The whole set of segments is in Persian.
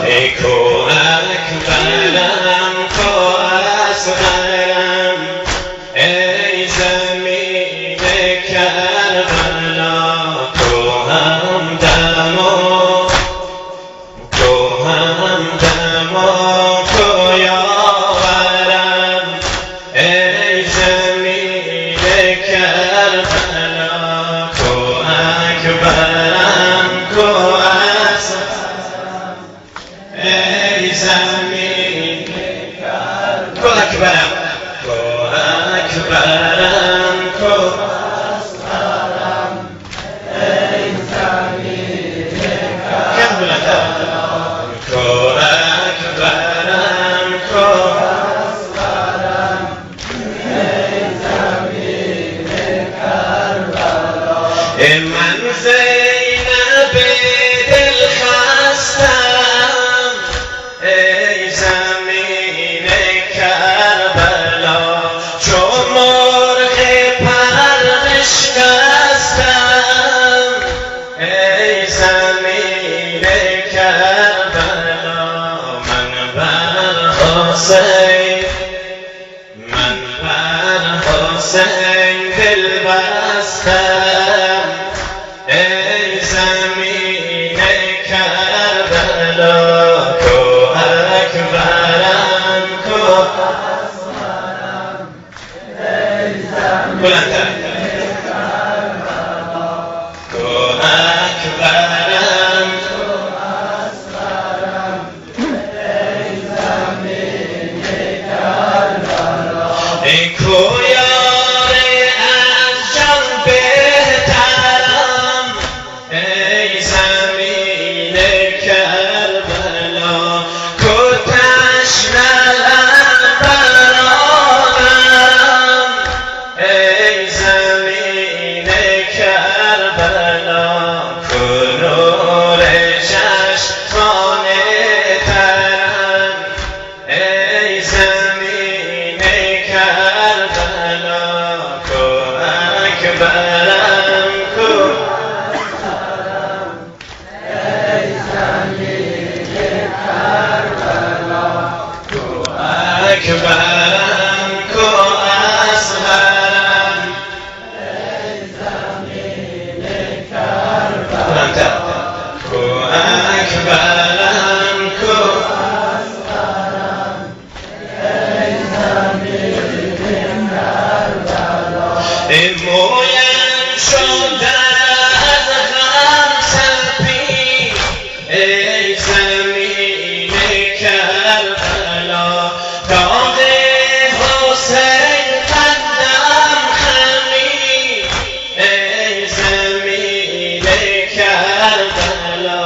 ای کو اکبرم کو اصغرم ای زمین کربلا تو همدم و تو یاورم ای زمین کربلا کو اکبرم کو اصغرم ای زمین کربلا کو اکبرم کو اصغرم ای زمین کربلا کو اکبرم کو اصغرم ای زمین کربلا من زینب دل خستم ای زمین کربلا چو مرغ پر بشکستم ای زمین کربلا من بر حسین دل بستم ای زمین کربلا کو اکبرم کو اصغرم ای زمین کربلا کو اکبرم کو اصغرم ای زمین کربلا ای کو یار از جان بهترم ای زمین کربلا کو تشنه‌ام برآمم ای زمین کربلا کو نور چشمان ترم ای زمین کربلا کو اکبرم کو اصغرم ای زمین کربلا کو اکبرم کو اصغرم ای زمین کربلا کو اکبرم کو اصغرم ای زمین کربلا ای مویم شده از غم سپید ای زمین کربلا داغ حسین قدم خمید ای زمین کربلا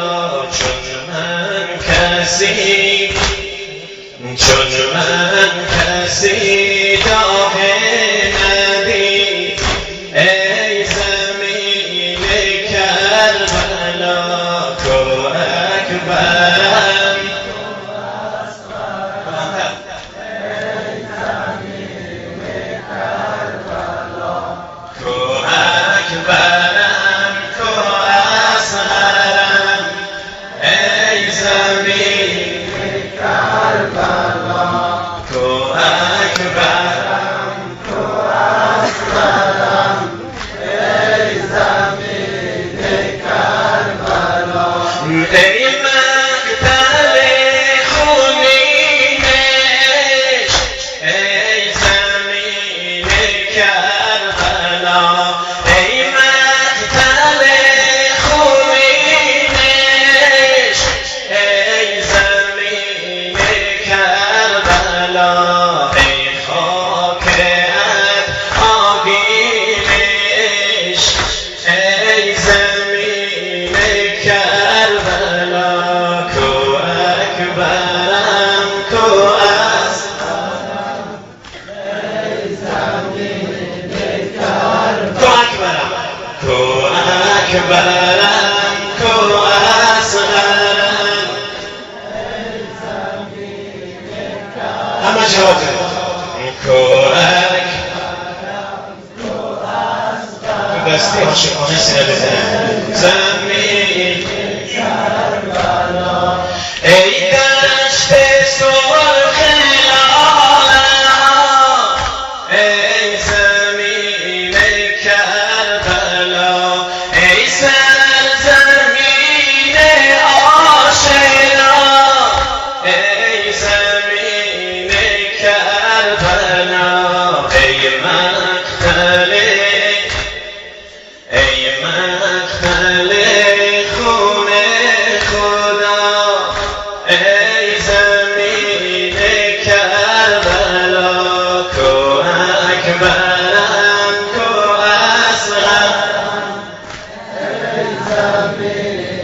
چون من کسی داغ ندید ای زمین کربلا کو اکبرم کو اصغرم ای زمین کربلا کو اکبرم کو اصغرم ای زمین کربلا کو اکبرم کو اصغرم ای زمین کربلا ای مقتل خونین عشق ای زمین کربلا ای مقتل خونین عشق ای زمین کربلا ای خاکت آگین عشق ای زمین کربلا کو اکبرم کو اصغرم ای زمین کربلا کو اکبرم کو اصغرم ای زمین کربلا همه جواب کو اکبرم کو اصغرم دستی عاشقانه سینه بزنه زمین کربلا ای sapere